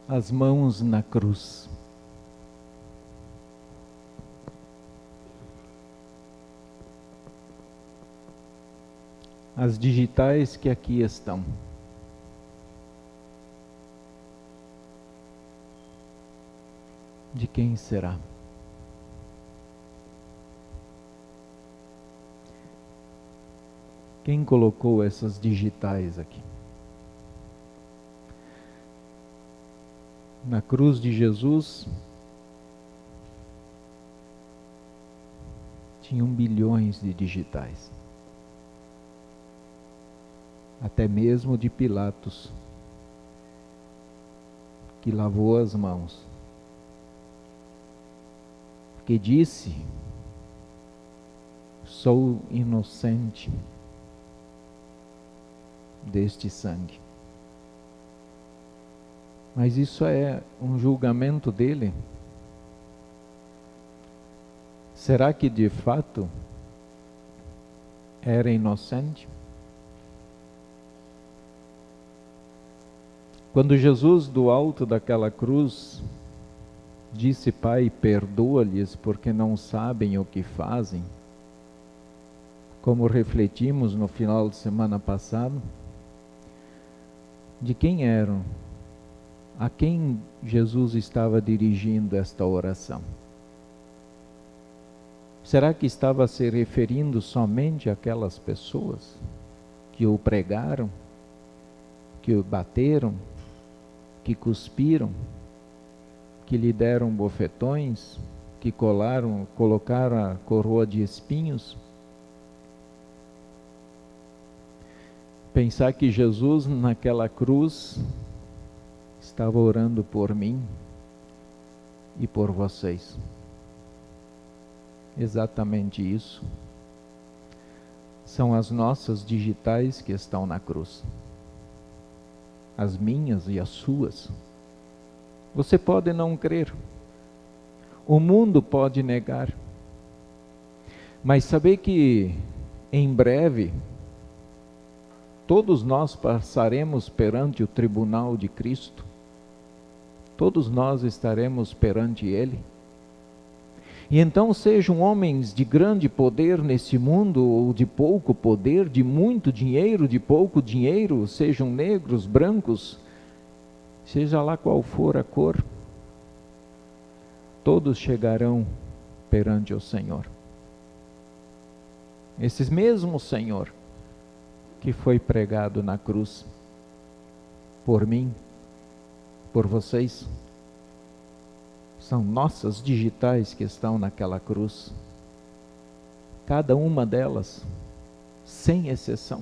as mãos na cruz. As digitais que aqui estão. De quem será? Quem colocou essas digitais aqui? Na cruz de Jesus, tinham bilhões de digitais. Até mesmo de Pilatos, que lavou as mãos, que disse: sou inocente deste sangue. Mas isso é um julgamento dele? Será que de fato era inocente? Quando Jesus, do alto daquela cruz, disse: Pai, perdoa-lhes porque não sabem o que fazem, como refletimos no final de semana passado, de quem eram? A quem Jesus estava dirigindo esta oração? Será que estava se referindo somente àquelas pessoas que o pregaram, que o bateram, que cuspiram, que lhe deram bofetões, que colocaram a coroa de espinhos? Pensar que Jesus naquela cruz estava orando por mim e por vocês. Exatamente isso. São as nossas digitais que estão na cruz. As minhas e as suas. Você pode não crer. O mundo pode negar. Mas saber que em breve todos nós passaremos perante o tribunal de Cristo. Todos nós estaremos perante Ele. E então sejam homens de grande poder nesse mundo, ou de pouco poder, de muito dinheiro, de pouco dinheiro, sejam negros, brancos, seja lá qual for a cor, todos chegarão perante o Senhor. Esse mesmo Senhor que foi pregado na cruz, por mim, por vocês, são nossas digitais que estão naquela cruz. Cada uma delas, sem exceção.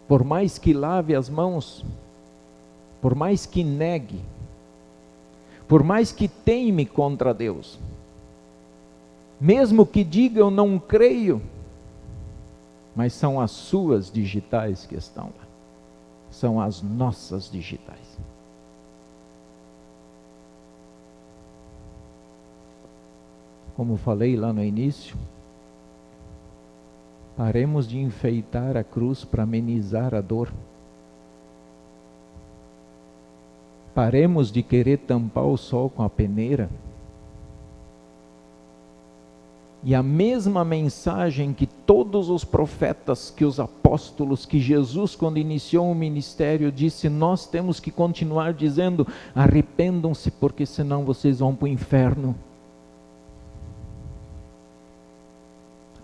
Por mais que lave as mãos, por mais que negue, por mais que teime contra Deus, mesmo que diga eu não creio, mas são as suas digitais que estão lá. São as nossas digitais. Como falei lá no início, paremos de enfeitar a cruz para amenizar a dor. Paremos de querer tampar o sol com a peneira. E a mesma mensagem que todos os profetas, que os apóstolos, que Jesus, quando iniciou o ministério, disse: nós temos que continuar dizendo: arrependam-se, porque senão vocês vão para o inferno.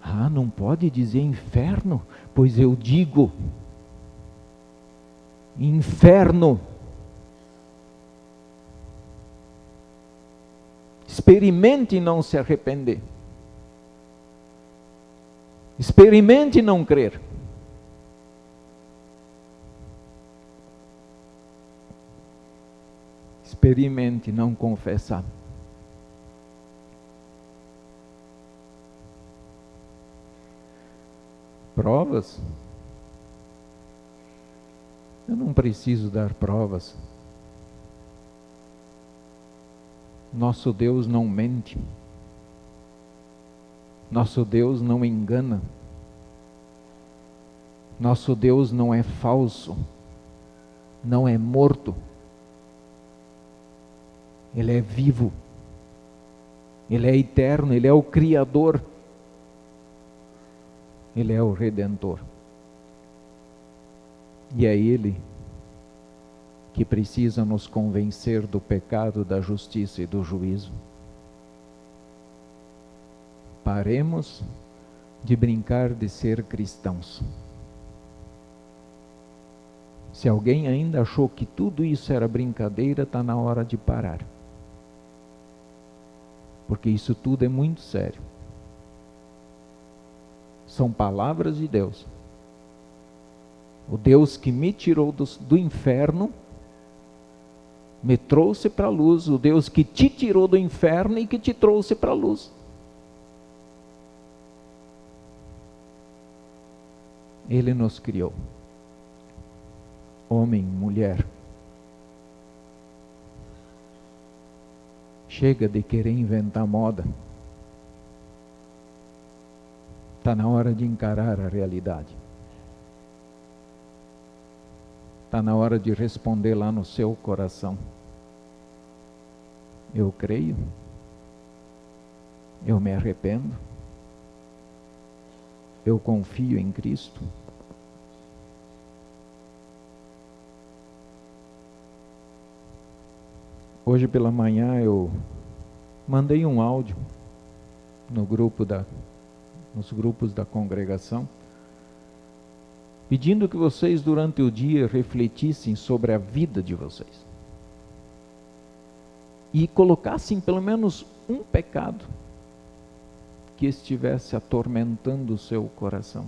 Ah, não pode dizer inferno? Pois eu digo: inferno. Experimente não se arrepender. Experimente não crer. Experimente não confessar. Provas? Eu não preciso dar provas. Nosso Deus não mente. Nosso Deus não engana. Nosso Deus não é falso. Não é morto. Ele é vivo. Ele é eterno, Ele é o Criador. Ele é o Redentor. E é Ele que precisa nos convencer do pecado, da justiça e do juízo. Paremos de brincar de ser cristãos. Se alguém ainda achou que tudo isso era brincadeira, está na hora de parar. Porque isso tudo é muito sério. São palavras de Deus. O Deus que me tirou do inferno, me trouxe para a luz. O Deus que te tirou do inferno e que te trouxe para a luz. Ele nos criou. Homem, mulher. Chega de querer inventar moda. Está na hora de encarar a realidade. Está na hora de responder lá no seu coração. Eu creio. Eu me arrependo. Eu confio em Cristo. Hoje pela manhã eu mandei um áudio nos grupos da congregação, pedindo que vocês durante o dia refletissem sobre a vida de vocês. E colocassem pelo menos um pecado que estivesse atormentando o seu coração.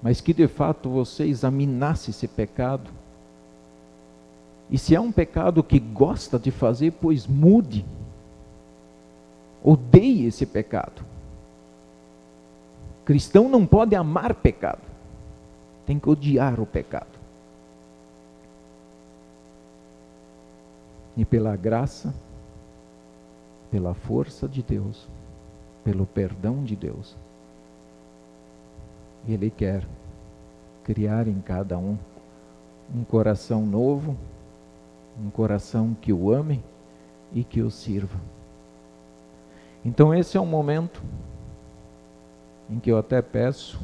Mas que de fato você examinasse esse pecado. E se é um pecado que gosta de fazer, pois mude. Odeie esse pecado. Cristão não pode amar pecado. Tem que odiar o pecado. E pela graça, pela força de Deus, pelo perdão de Deus, Ele quer criar em cada um coração novo, um coração que o ame e que o sirva. Então esse é um momento em que eu até peço,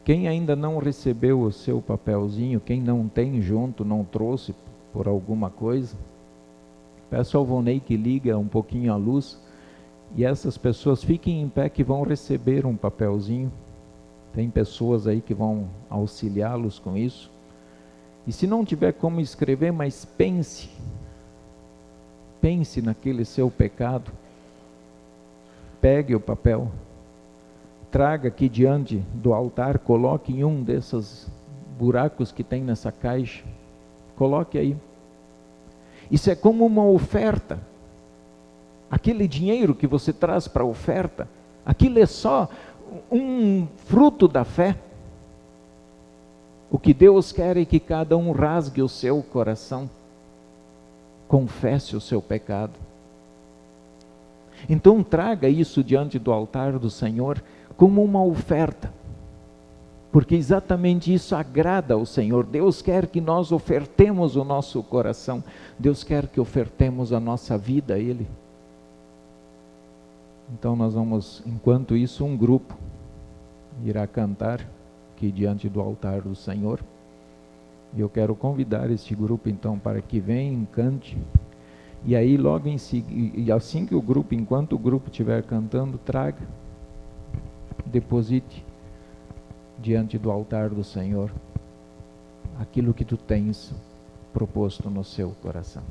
quem ainda não recebeu o seu papelzinho, quem não tem junto, não trouxe por alguma coisa, peço ao Vonei que liga um pouquinho a luz e essas pessoas fiquem em pé que vão receber um papelzinho. Tem pessoas aí que vão auxiliá-los com isso. E se não tiver como escrever, mas pense naquele seu pecado. Pegue o papel, traga aqui diante do altar, coloque em um desses buracos que tem nessa caixa. Coloque aí. Isso é como uma oferta. Aquele dinheiro que você traz para a oferta, aquilo é só um fruto da fé. O que Deus quer é que cada um rasgue o seu coração, confesse o seu pecado. Então traga isso diante do altar do Senhor como uma oferta, porque exatamente isso agrada ao Senhor. Deus quer que nós ofertemos o nosso coração, Deus quer que ofertemos a nossa vida a Ele. Então nós vamos, enquanto isso, um grupo irá cantar aqui diante do altar do Senhor. E eu quero convidar este grupo então para que venha, cante. E aí logo em seguida, e assim que enquanto o grupo estiver cantando, traga, deposite diante do altar do Senhor aquilo que tu tens proposto no seu coração.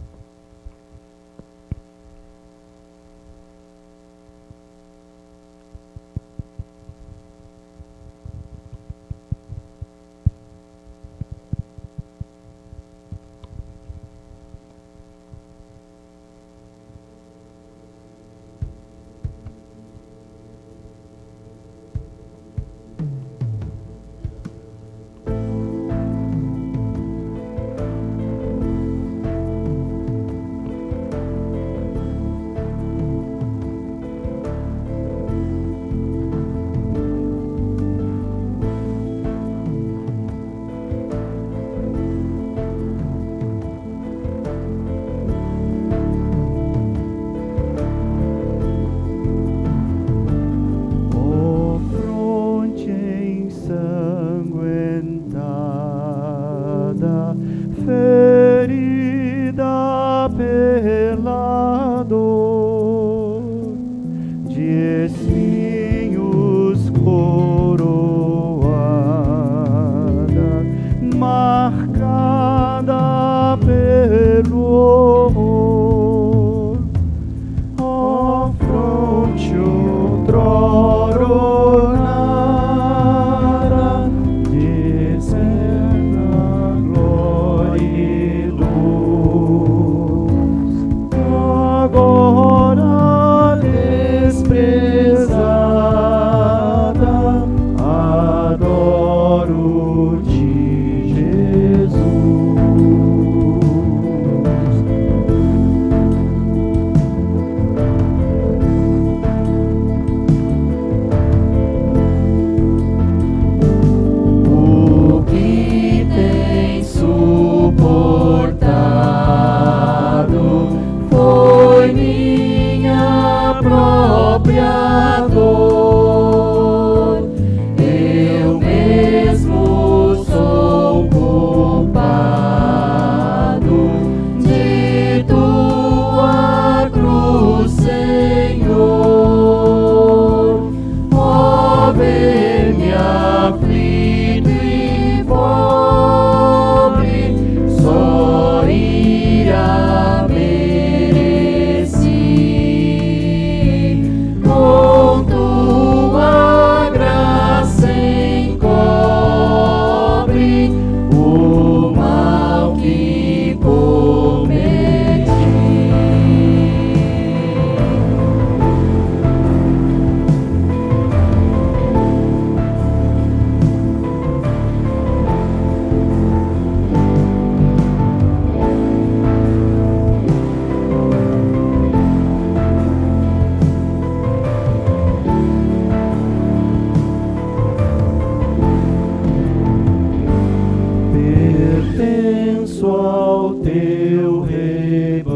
pertenço ao teu rebanho,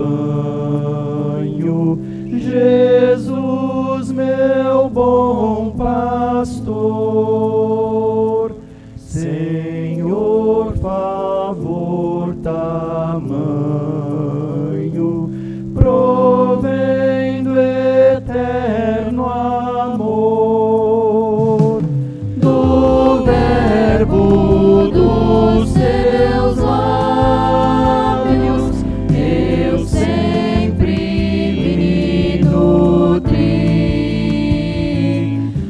Jesus, meu bom pastor. Senhor, favor tamanho, provém do eterno amor, do verbo dos teus lábios, eu sempre me nutri.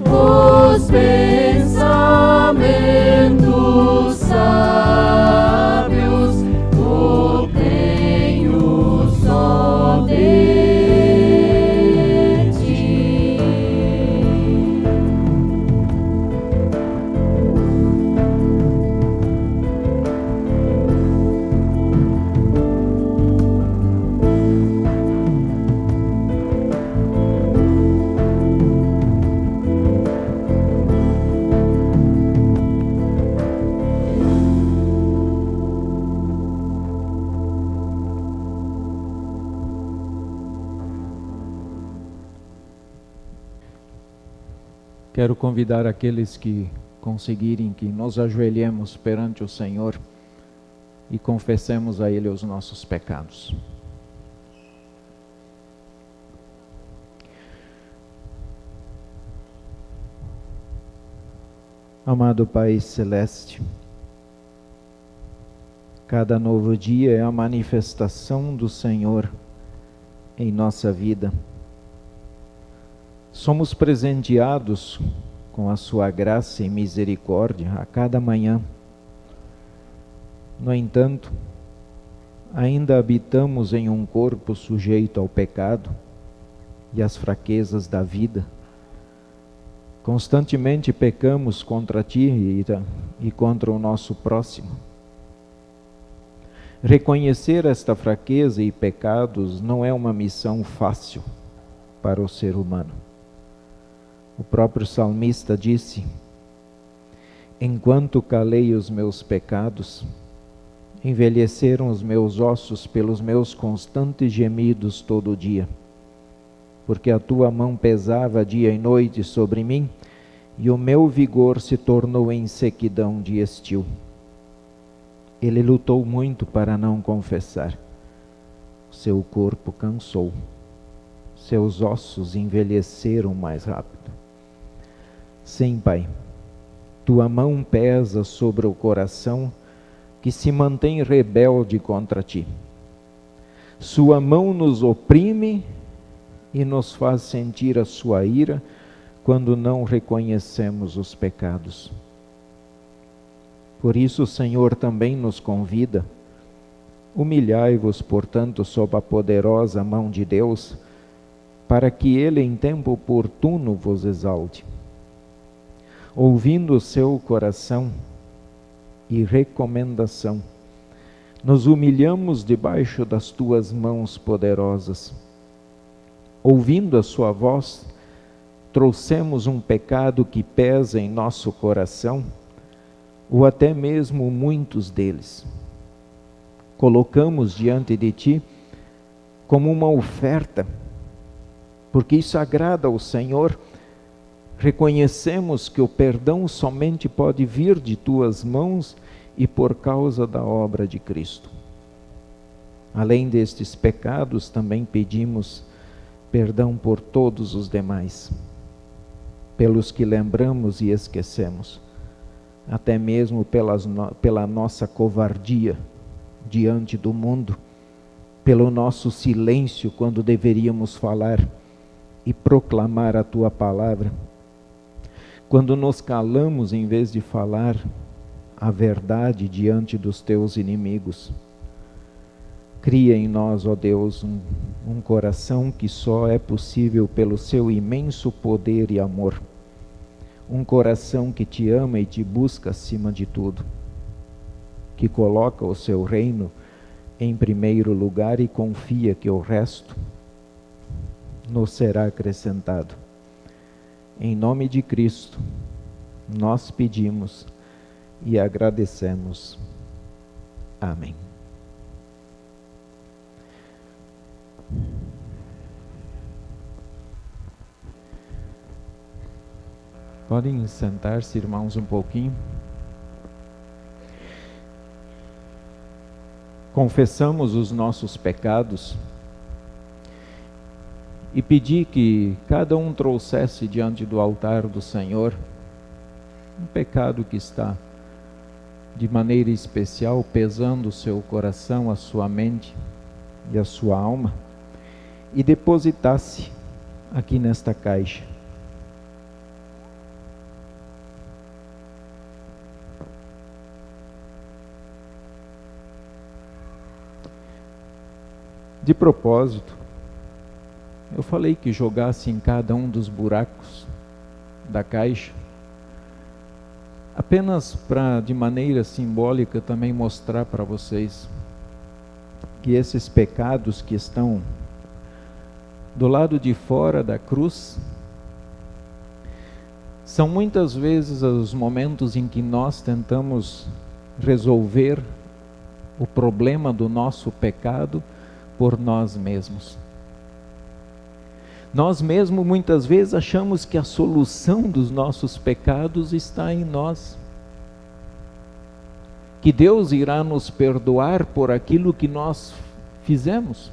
Os pensamentos sábios obtenho só de ti. Quero convidar aqueles que conseguirem que nos ajoelhemos perante o Senhor e confessemos a Ele os nossos pecados. Amado Pai Celeste, cada novo dia é a manifestação do Senhor em nossa vida. Somos presenteados com a sua graça e misericórdia a cada manhã. No entanto, ainda habitamos em um corpo sujeito ao pecado e às fraquezas da vida. Constantemente pecamos contra Ti e contra o nosso próximo. Reconhecer esta fraqueza e pecados não é uma missão fácil para o ser humano. O próprio salmista disse: enquanto calei os meus pecados, envelheceram os meus ossos pelos meus constantes gemidos todo dia, porque a tua mão pesava dia e noite sobre mim, e o meu vigor se tornou em sequidão de estio. Ele lutou muito para não confessar. Seu corpo cansou, seus ossos envelheceram mais rápido. Sim, Pai, tua mão pesa sobre o coração que se mantém rebelde contra ti. Sua mão nos oprime e nos faz sentir a sua ira quando não reconhecemos os pecados. Por isso o Senhor também nos convida: humilhai-vos, portanto, sob a poderosa mão de Deus, para que Ele em tempo oportuno vos exalte. Ouvindo o seu coração e recomendação, nos humilhamos debaixo das tuas mãos poderosas. Ouvindo a sua voz, trouxemos um pecado que pesa em nosso coração, ou até mesmo muitos deles. Colocamos diante de ti como uma oferta, porque isso agrada ao Senhor. Reconhecemos que o perdão somente pode vir de tuas mãos e por causa da obra de Cristo. Além destes pecados, também pedimos perdão por todos os demais, pelos que lembramos e esquecemos, até mesmo pela nossa covardia diante do mundo, pelo nosso silêncio quando deveríamos falar e proclamar a tua palavra, quando nos calamos em vez de falar a verdade diante dos teus inimigos. Cria em nós, ó Deus, um coração que só é possível pelo seu imenso poder e amor. Um coração que te ama e te busca acima de tudo, que coloca o seu reino em primeiro lugar e confia que o resto nos será acrescentado. Em nome de Cristo, nós pedimos e agradecemos. Amém. Podem sentar-se, irmãos, um pouquinho. Confessamos os nossos pecados e pedi que cada um trouxesse diante do altar do Senhor um pecado que está de maneira especial pesando o seu coração, a sua mente e a sua alma, e depositasse aqui nesta caixa. De propósito, eu falei que jogasse em cada um dos buracos da caixa, apenas para, de maneira simbólica, também mostrar para vocês que esses pecados que estão do lado de fora da cruz são muitas vezes os momentos em que nós tentamos resolver o problema do nosso pecado por nós mesmos. Nós mesmos muitas vezes achamos que a solução dos nossos pecados está em nós. Que Deus irá nos perdoar por aquilo que nós fizemos.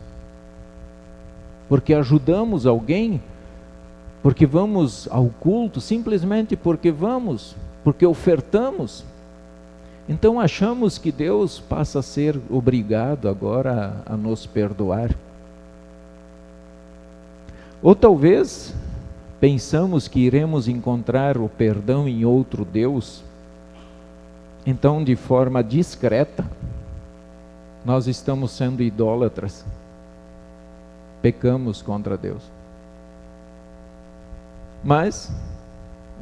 Porque ajudamos alguém, porque vamos ao culto, simplesmente porque vamos, porque ofertamos. Então achamos que Deus passa a ser obrigado agora a nos perdoar. Ou talvez pensamos que iremos encontrar o perdão em outro Deus. Então, de forma discreta, nós estamos sendo idólatras. Pecamos contra Deus. Mas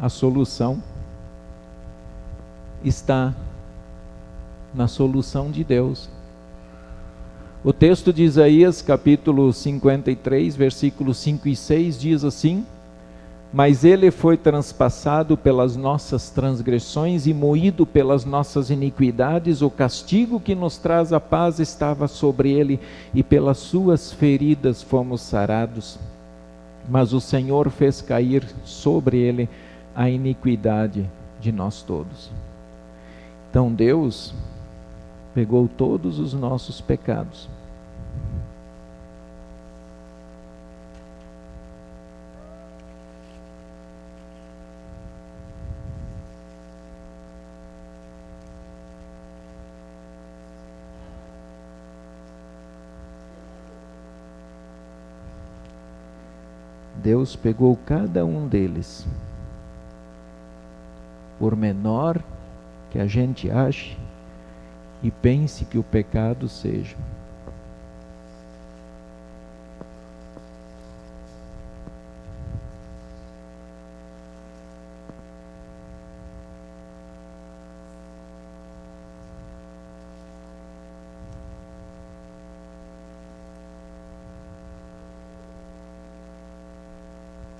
a solução está na solução de Deus. O texto de Isaías, capítulo 53, versículos 5 e 6, diz assim: mas ele foi transpassado pelas nossas transgressões e moído pelas nossas iniquidades, o castigo que nos traz a paz estava sobre ele, e pelas suas feridas fomos sarados. Mas o Senhor fez cair sobre ele a iniquidade de nós todos. Então Deus pegou todos os nossos pecados. Deus pegou cada um deles, por menor que a gente ache e pense que o pecado seja.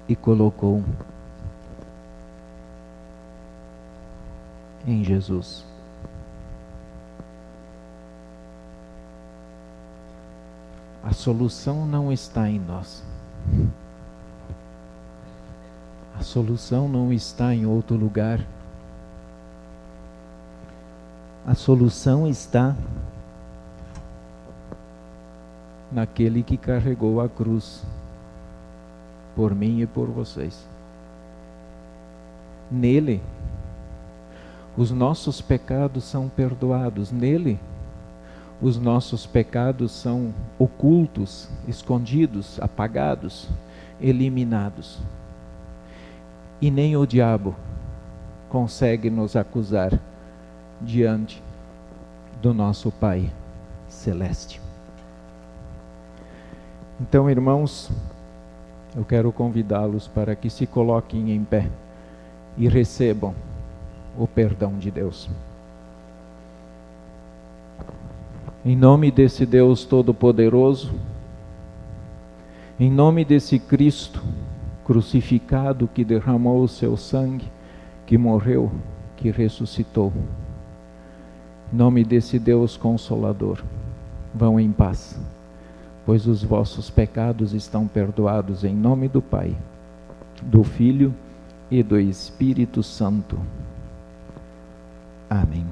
E colocou em Jesus. A solução não está em nós. A solução não está em outro lugar. A solução está naquele que carregou a cruz por mim e por vocês. Nele, os nossos pecados são perdoados. Nele, os nossos pecados são ocultos, escondidos, apagados, eliminados. E nem o diabo consegue nos acusar diante do nosso Pai Celeste. Então, irmãos, eu quero convidá-los para que se coloquem em pé e recebam o perdão de Deus. Em nome desse Deus Todo-Poderoso, em nome desse Cristo crucificado que derramou o seu sangue, que morreu, que ressuscitou, Em nome desse Deus Consolador, vão em paz, pois os vossos pecados estão perdoados, em nome do Pai, do Filho e do Espírito Santo. Amém.